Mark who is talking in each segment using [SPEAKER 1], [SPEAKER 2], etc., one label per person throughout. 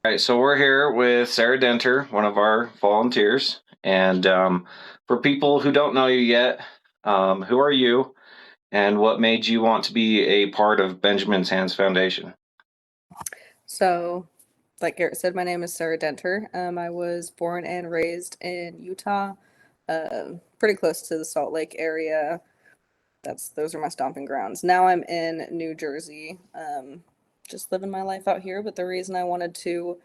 [SPEAKER 1] All right, so we're here with Sarah Denter, one of our volunteers. And for people who don't know you yet, who are you and what made you want to be a part of Benjamin's Hands Foundation?
[SPEAKER 2] So, like Garrett said, my name is Sarah Denter. I was born and raised in Utah, pretty close to the Salt Lake area. Those are my stomping grounds. Now I'm in New Jersey, just living my life out here. But the reason I wanted to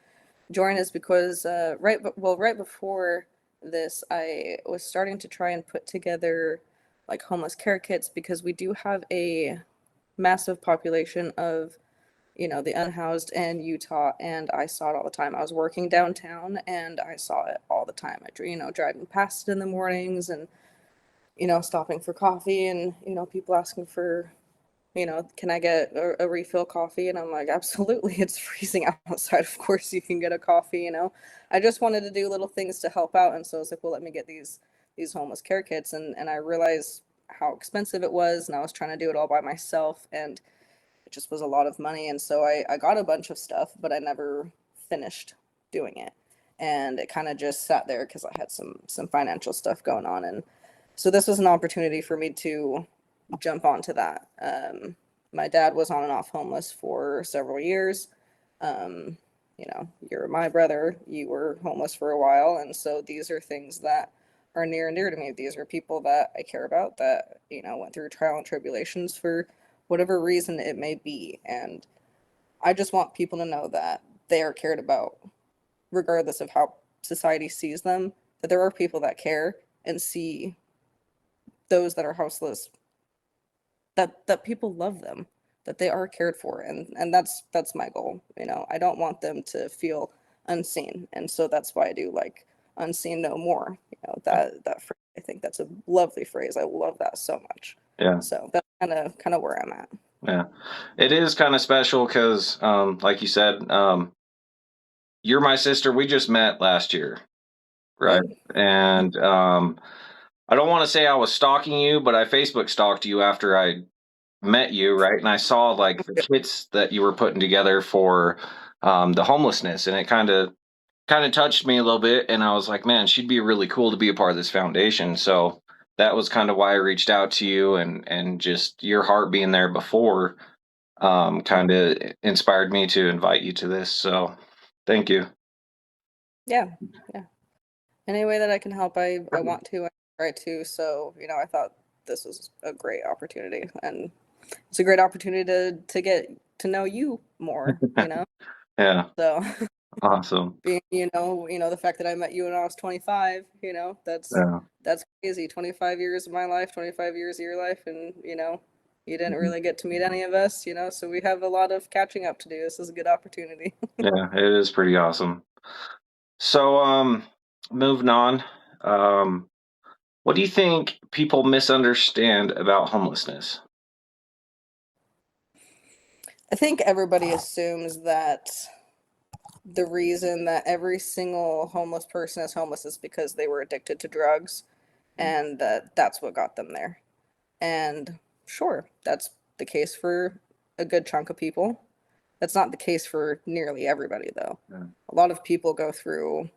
[SPEAKER 2] join is because right before this, I was starting to try and put together like homeless care kits because we do have a massive population of the unhoused in Utah, and I saw it all the time. I was working downtown and I saw it all the time. Driving past it in the mornings and, stopping for coffee and, people asking for, can I get a refill coffee? And I'm like, absolutely. It's freezing outside. Of course you can get a coffee. I just wanted to do little things to help out. And so I was like, well, let me get these homeless care kits. And I realized how expensive it was. And I was trying to do it all by myself. And it just was a lot of money. And so I got a bunch of stuff, but I never finished doing it. And it kind of just sat there because I had some financial stuff going on. And so this was an opportunity for me to jump onto that. My dad was on and off homeless for several years. You're my brother, you were homeless for a while. And so these are things that are near and dear to me. These are people that I care about that, went through trial and tribulations for whatever reason it may be. And I just want people to know that they are cared about, regardless of how society sees them, that there are people that care and see those that are houseless, that people love them, that they are cared for. And that's my goal. I don't want them to feel unseen. And so that's why I do like unseen no more. That phrase, I think that's a lovely phrase. I love that so much.
[SPEAKER 1] Yeah,
[SPEAKER 2] So that's kind of where I'm at.
[SPEAKER 1] yeah. It is kind of special because, like you said, you're my sister. We just met last year, right?
[SPEAKER 2] Mm.
[SPEAKER 1] And I don't want to say I was stalking you, but I Facebook stalked you after I met you, right? And I saw like the kits that you were putting together for the homelessness, and it kind of touched me a little bit. And I was like, man, she'd be really cool to be a part of this foundation. So that was kind of why I reached out to you, and just your heart being there before kind of inspired me to invite you to this. So thank you.
[SPEAKER 2] Yeah, yeah. Any way that I can help, I want to, I try to. So, I thought this was a great opportunity, and it's a great opportunity to get to know you more.
[SPEAKER 1] Yeah,
[SPEAKER 2] So,
[SPEAKER 1] awesome.
[SPEAKER 2] being, the fact that I met you when I was 25,
[SPEAKER 1] Yeah.
[SPEAKER 2] that's crazy. 25 years of my life, 25 years of your life, and you didn't
[SPEAKER 1] Mhm.
[SPEAKER 2] really get to meet any of us. So we have a lot of catching up to do. This is a good opportunity.
[SPEAKER 1] Yeah, it is pretty awesome. So, moving on, um, what do you think people misunderstand about homelessness?
[SPEAKER 2] I think everybody assumes that the reason that every single homeless person is homeless is because they were addicted to drugs and that's what got them there. And sure, that's the case for a good chunk of people. That's not the case for nearly everybody, though.
[SPEAKER 1] Yeah.
[SPEAKER 2] A lot of people go through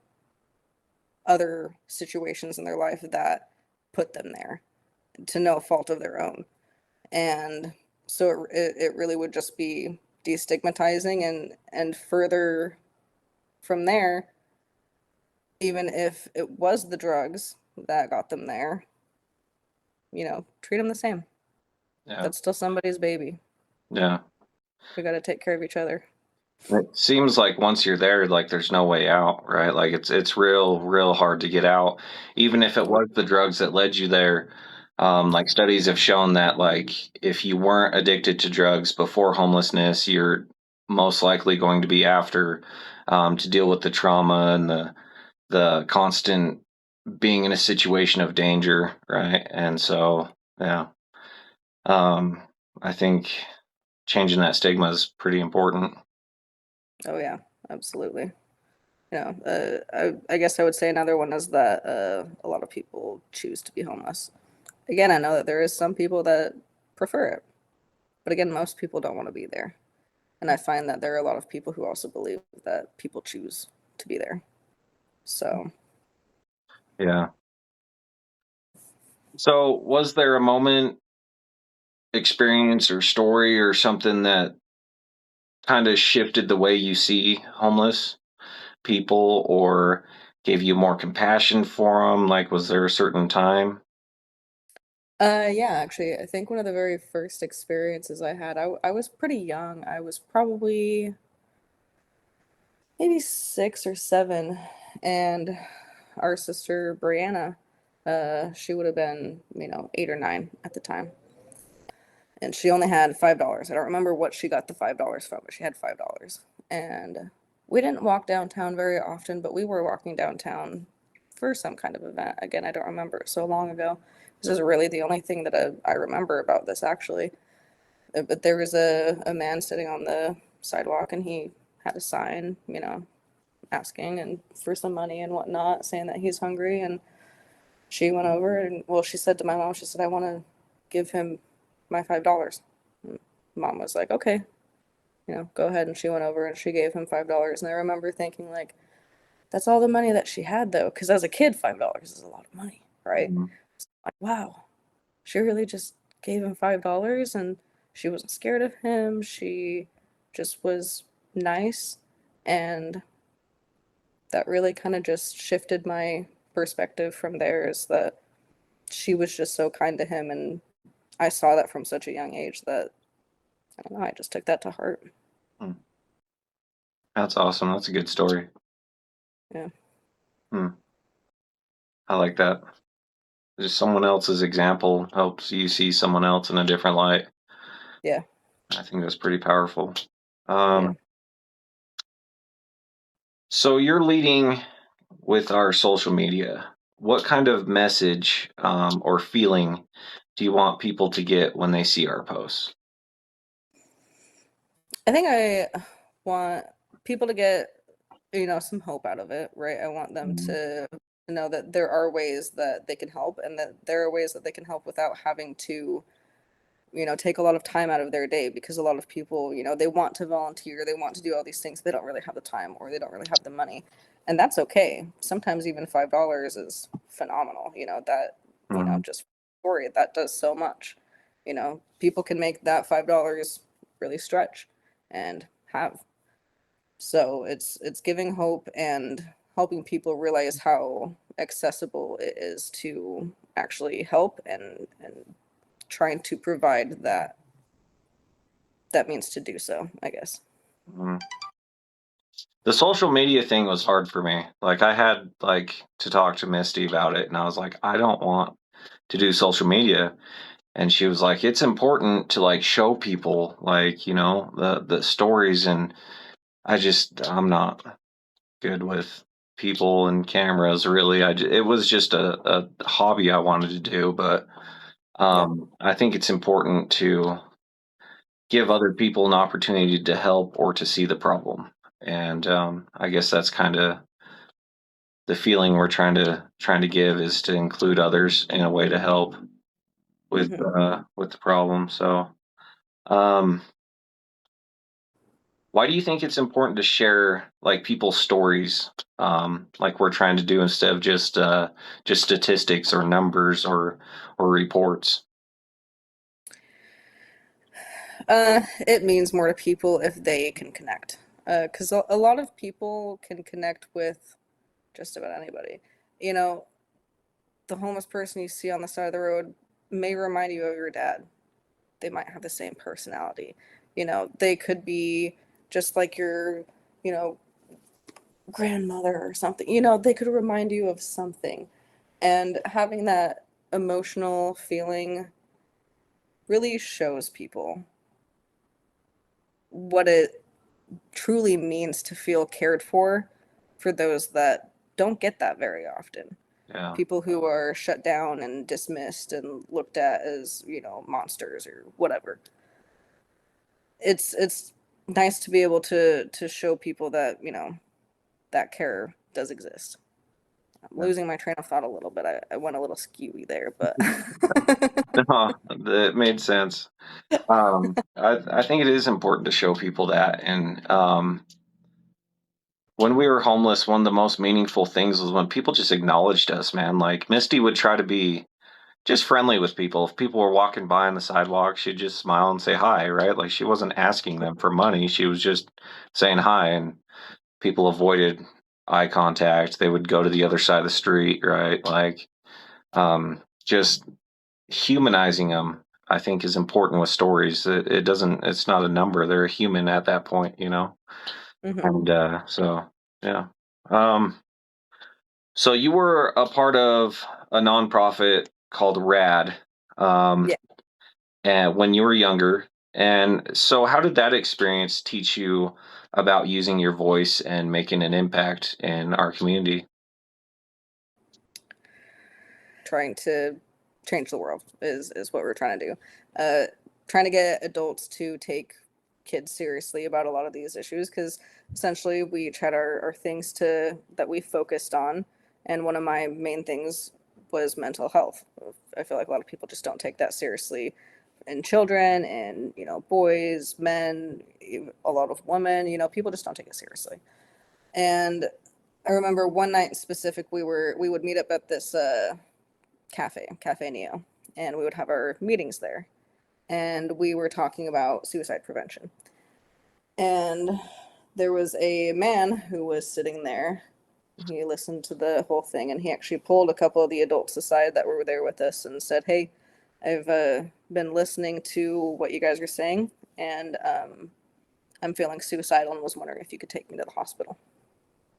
[SPEAKER 2] other situations in their life that put them there to no fault of their own. And so it really would just be destigmatizing and further from there, even if it was the drugs that got them there, treat them the same.
[SPEAKER 1] Yeah.
[SPEAKER 2] That's still somebody's baby.
[SPEAKER 1] Yeah.
[SPEAKER 2] We got to take care of each other.
[SPEAKER 1] It seems like once you're there, like there's no way out, right? Like it's real hard to get out. Even if it was the drugs that led you there, like studies have shown that like if you weren't addicted to drugs before homelessness, you're most likely going to be after, to deal with the trauma and the constant being in a situation of danger, right? And so, yeah, um, I think changing that stigma is pretty important.
[SPEAKER 2] Oh yeah, absolutely. I guess I would say another one is that a lot of people choose to be homeless. Again, I know that there is some people that prefer it, but again, most people don't want to be there. And I find that there are a lot of people who also believe that people choose to be there. So,
[SPEAKER 1] Yeah. So, was there a moment, experience, or story or something that kind of shifted the way you see homeless people or gave you more compassion for them? Like, was there a certain time?
[SPEAKER 2] yeah, actually, I think one of the very first experiences I had, I was pretty young. I was probably maybe 6 or 7, and our sister Brianna, she would have been, 8 or 9 at the time, and she only had $5. I don't remember what she got the $5 from, but she had $5, and we didn't walk downtown very often, but we were walking downtown for some kind of event. Again, I don't remember it so long ago. This is really the only thing that I remember about this actually. But there was a man sitting on the sidewalk, and he had a sign, asking and for some money and whatnot, saying that he's hungry. And she went over and, well, she said to my mom, she said, "I want to give him my $5." And mom was like, "Okay, go ahead." And she went over and she gave him $5. And I remember thinking, like, that's all the money that she had, though, because as a kid, $5 is a lot of money, right?
[SPEAKER 1] Mhm.
[SPEAKER 2] Like, wow, she really just gave him $5, and she wasn't scared of him. She just was nice. And that really kind of just shifted my perspective from there, is that she was just so kind to him. And I saw that from such a young age that, I don't know, I just took that to heart.
[SPEAKER 1] Hmm. That's awesome. That's a good story.
[SPEAKER 2] Yeah.
[SPEAKER 1] Hmm. I like that. Just someone else's example helps you see someone else in a different light.
[SPEAKER 2] Yeah.
[SPEAKER 1] I think that's pretty powerful.
[SPEAKER 2] Yeah.
[SPEAKER 1] Um, so you're leading with our social media. What kind of message or feeling do you want people to get when they see our posts?
[SPEAKER 2] I think I want people to get, some hope out of it, right? I want them
[SPEAKER 1] Mhm.
[SPEAKER 2] to know that there are ways that they can help, and that there are ways that they can help without having to, take a lot of time out of their day, because a lot of people, they want to volunteer, they want to do all these things, they don't really have the time or they don't really have the money. And that's okay. Sometimes even $5 is phenomenal, that,
[SPEAKER 1] Mhm.
[SPEAKER 2] just for it, that does so much. People can make that $5 really stretch and have. So it's giving hope and helping people realize how accessible it is to actually help, and trying to provide that means to do so, I guess.
[SPEAKER 1] Mhm. The social media thing was hard for me. Like I had like to talk to Misty about it and I was like, I don't want to do social media. And she was like, it's important to like show people like, the stories and I'm not good with people and cameras really. It was just a hobby I wanted to do, but
[SPEAKER 2] Yeah.
[SPEAKER 1] I think it's important to give other people an opportunity to help or to see the problem. And I guess that's kind of the feeling we're trying to give is to include others in a way to help
[SPEAKER 2] Hmm.
[SPEAKER 1] with the problem. So, um, why do you think it's important to share like people's stories, like we're trying to do instead of just statistics or numbers or reports?
[SPEAKER 2] It means more to people if they can connect. Because a lot of people can connect with just about anybody. You know, the homeless person you see on the side of the road may remind you of your dad. They might have the same personality. They could be just like your, you know, grandmother or something. They could remind you of something. And having that emotional feeling really shows people what it truly means to feel cared for those that don't get that very often.
[SPEAKER 1] Yeah.
[SPEAKER 2] People who are shut down and dismissed and looked at as, monsters or whatever. It's nice to be able to show people that, that care does exist. I'm losing my train of thought a little bit. I went a little skewy there, but
[SPEAKER 1] No, it made sense. I think it is important to show people that. And when we were homeless, one of the most meaningful things was when people just acknowledged us, man. Like Misty would try to be just friendly with people. If people were walking by on the sidewalk, she'd just smile and say hi, right? Like she wasn't asking them for money. She was just saying hi, and people avoided eye contact. They would go to the other side of the street, right? Like just humanizing them, I think, is important with stories. It doesn't, it's not a number. They're a human at that point, you know?
[SPEAKER 2] Mhm.
[SPEAKER 1] And so, yeah. Um, so you were a part of a nonprofit called RAD, um,
[SPEAKER 2] Yeah.
[SPEAKER 1] and when you were younger. And so, how did that experience teach you about using your voice and making an impact in our community?
[SPEAKER 2] Trying to change the world is what we're trying to do. Uh, Trying to get adults to take kids seriously about a lot of these issues because essentially we each had our things to that we focused on, and one of my main things was mental health. I feel like a lot of people just don't take that seriously in children and boys, men, a lot of women. People just don't take it seriously. And I remember one night in specific, we would meet up at this Cafe Neo, and we would have our meetings there. And we were talking about suicide prevention. And there was a man who was sitting there. He listened to the whole thing, and he actually pulled a couple of the adults aside that were there with us and said, "Hey, I've been listening to what you guys are saying, and I'm feeling suicidal and was wondering if you could take me to the hospital.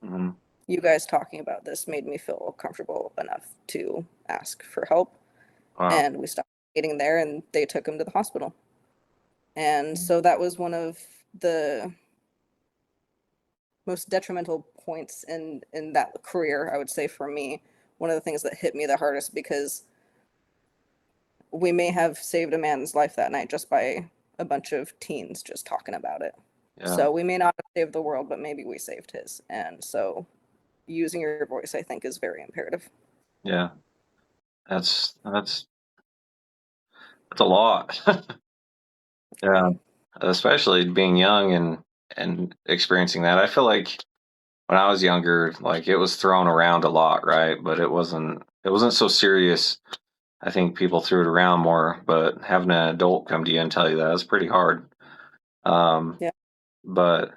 [SPEAKER 1] Mhm.
[SPEAKER 2] You guys talking about this made me feel comfortable enough to ask for help."
[SPEAKER 1] Wow.
[SPEAKER 2] And we stopped meeting there, and they took him to the hospital. And so that was one of the most detrimental points in that career, I would say, for me. One of the things that hit me the hardest because we may have saved a man's life that night just by a bunch of teens just talking about it.
[SPEAKER 1] Yeah.
[SPEAKER 2] So we may not have saved the world, but maybe we saved his. And so using your voice, I think, is very imperative.
[SPEAKER 1] Yeah. That's a lot. Yeah.
[SPEAKER 2] Um,
[SPEAKER 1] Especially being young and experiencing that. I feel like when I was younger, like it was thrown around a lot, right? But it wasn't so serious. I think people threw it around more, but having an adult come to you and tell you that is pretty hard. Um,
[SPEAKER 2] yeah.
[SPEAKER 1] but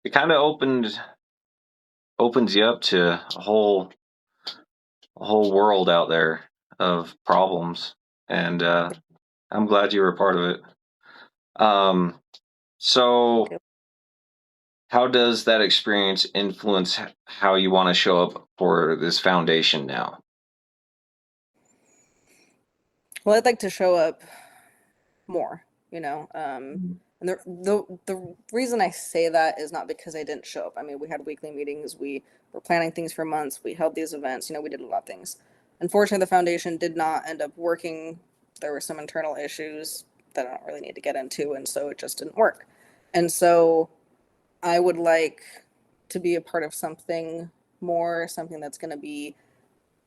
[SPEAKER 1] it kind of opens you up to a whole world out there of problems, and I'm glad you were a part of it. Um, so how does that experience influence how you want to show up for this foundation now?
[SPEAKER 2] Well, I'd like to show up more,
[SPEAKER 1] Mhm.
[SPEAKER 2] and the reason I say that is not because I didn't show up. I mean, we had weekly meetings, we were planning things for months, we held these events, we did a lot of things. Unfortunately, the foundation did not end up working. There were some internal issues that I don't really need to get into, and so it just didn't work. And so I would like to be a part of something more, something that's going to be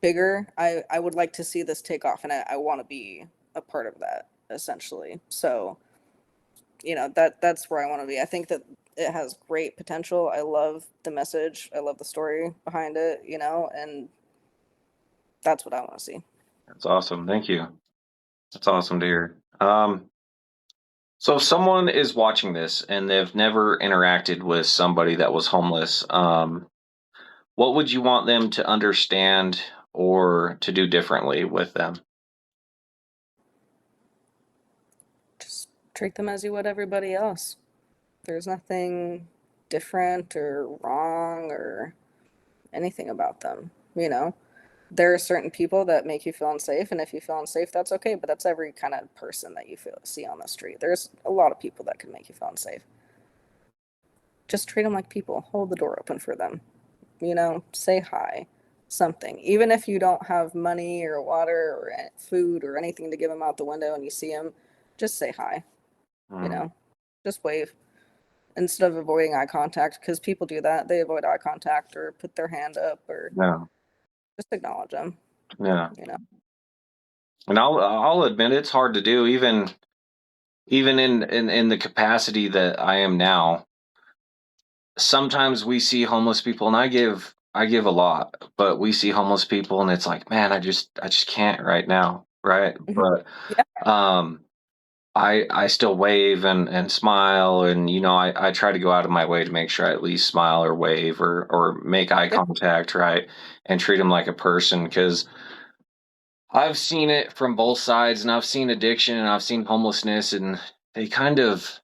[SPEAKER 2] bigger. I would like to see this take off, and I want to be a part of that essentially. So that's where I want to be. I think that it has great potential. I love the message. I love the story behind it. And that's what I want to see.
[SPEAKER 1] That's awesome. Thank you. That's awesome to hear. So if someone is watching this and they've never interacted with somebody that was homeless, what would you want them to understand or to do differently with them?
[SPEAKER 2] Just treat them as you would everybody else. There's nothing different or wrong or anything about them. There are certain people that make you feel unsafe, and if you feel unsafe, that's okay. But that's every kind of person that you see on the street. There's a lot of people that can make you feel unsafe. Just treat them like people. Hold the door open for them. Say hi, something. Even if you don't have money or water or food or anything to give them out the window and you see them, just say hi. You
[SPEAKER 1] Mm,
[SPEAKER 2] know, just wave. instead of avoiding eye contact, because people do that. They avoid eye contact or put their hand up or
[SPEAKER 1] Yeah.
[SPEAKER 2] just acknowledge them,
[SPEAKER 1] Yeah.
[SPEAKER 2] you know.
[SPEAKER 1] And I'll admit it's hard to do even in the capacity that I am now. Sometimes we see homeless people and I give a lot, but we see homeless people and it's like, man, I just can't right now, right?
[SPEAKER 2] Mhm.
[SPEAKER 1] But
[SPEAKER 2] Yeah,
[SPEAKER 1] um I still wave and smile, and I try to go out of my way to make sure I at least smile or wave or make eye
[SPEAKER 2] yeah,
[SPEAKER 1] contact, right? And treat them like a person, because I've seen it from both sides, and I've seen addiction and I've seen homelessness, and they kind of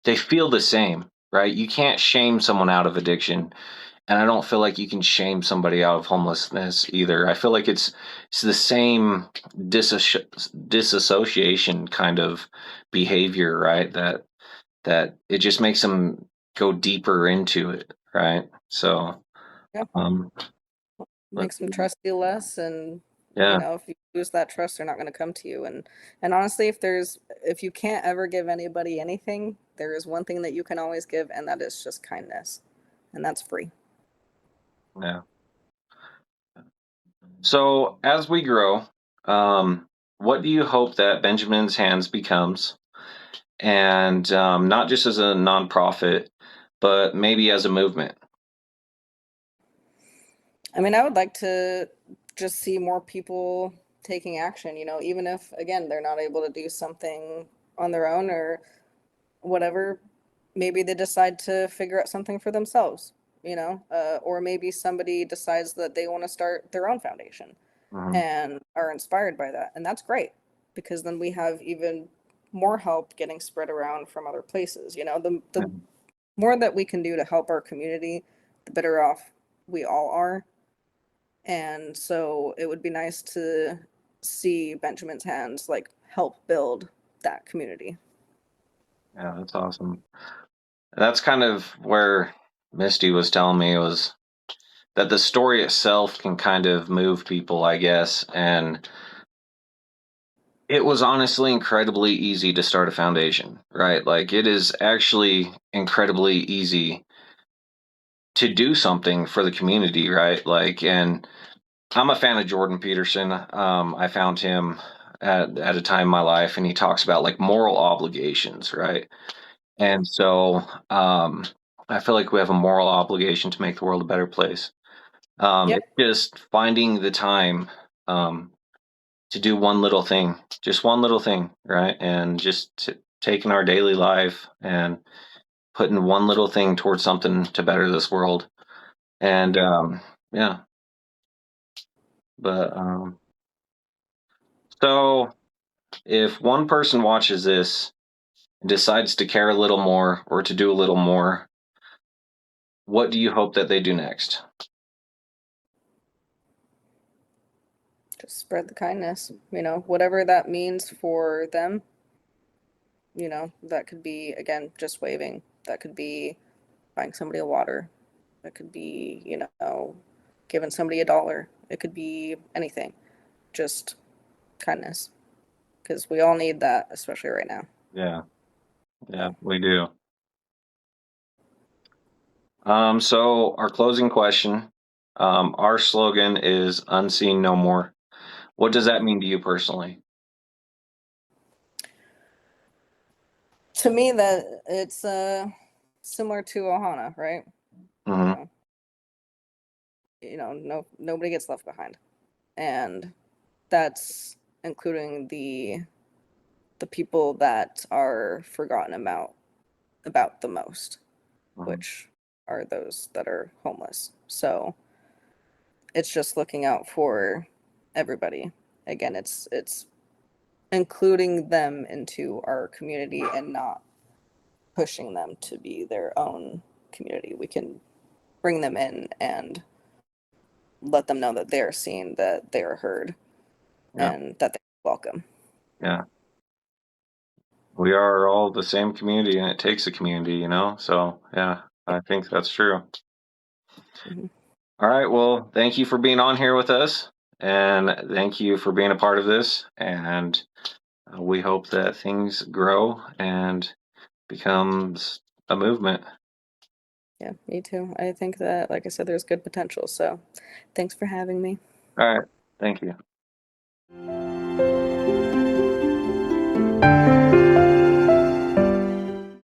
[SPEAKER 1] they feel the same, right? You can't shame someone out of addiction, and I don't feel like you can shame somebody out of homelessness either. I feel like it's the same disassociation kind of behavior, right? That it just makes them go deeper into it, right? So,
[SPEAKER 2] yeah.
[SPEAKER 1] um, but
[SPEAKER 2] Makes them trust you less, and
[SPEAKER 1] yeah,
[SPEAKER 2] if you lose that trust, they're not going to come to you. And honestly, if you can't ever give anybody anything, there is one thing that you can always give, and that is just kindness, and that's free.
[SPEAKER 1] yeah. So as we grow, what do you hope that Benjamin's Hands becomes? And not just as a nonprofit, but maybe as a movement.
[SPEAKER 2] I mean, I would like to just see more people taking action, even if, again, they're not able to do something on their own or whatever. Maybe they decide to figure out something for themselves, or maybe somebody decides that they want to start their own foundation
[SPEAKER 1] Mhm.
[SPEAKER 2] and are inspired by that. And that's great because then we have even more help getting spread around from other places. The more that we can do to help our community, the better off we all are. And so it would be nice to see Benjamin's Hands like help build that community.
[SPEAKER 1] Yeah, that's awesome. That's kind of where Misty was telling me, was that the story itself can kind of move people, I guess. And it was honestly incredibly easy to start a foundation, right? Like, it is actually incredibly easy to do something for the community, right? Like, and I'm a fan of Jordan Peterson. I found him at a time in my life, and he talks about like moral obligations, right?
[SPEAKER 2] Mhm.
[SPEAKER 1] And so I feel like we have a moral obligation to make the world a better place. It's
[SPEAKER 2] Yep.
[SPEAKER 1] just finding the time um, to do one little thing, just one little thing, right? And just taking our daily life and putting one little thing towards something to better this world. And
[SPEAKER 2] Mhm.
[SPEAKER 1] yeah, but so if one person watches this and decides to care a little more or to do a little more, what do you hope that they do next?
[SPEAKER 2] Just spread the kindness, whatever that means for them. That could be, again, just waving. That could be buying somebody a water. That could be, giving somebody $1. It could be anything. Just kindness. Because we all need that, especially right now.
[SPEAKER 1] Yeah, yeah,
[SPEAKER 2] So,
[SPEAKER 1] we do. So our closing question, our slogan is unseen no more. What does that
[SPEAKER 2] mhm.
[SPEAKER 1] mean to you personally?
[SPEAKER 2] To me, that it's similar to Ohana, right? You
[SPEAKER 1] Hmm.
[SPEAKER 2] know, no, nobody gets left behind, and that's including the people that are forgotten about the most,
[SPEAKER 1] Hmm.
[SPEAKER 2] which are those that are homeless. So it's just looking out for everybody. Again, it's including them into our community and not pushing them to be their own community. We can bring them in and let them know that they're seen, that they're heard,
[SPEAKER 1] Yeah,
[SPEAKER 2] and that they're welcome.
[SPEAKER 1] yeah. We are all the same community, and it takes a community, So yeah, I think that's true.
[SPEAKER 2] Mhm.
[SPEAKER 1] All right. Well, thank you for being on here with us, and thank you for being a part of this. And we hope that things grow and becomes a movement.
[SPEAKER 2] Yeah, me too. I think that, like I said, there's good potential. So thanks for having me.
[SPEAKER 1] All right. Thank you.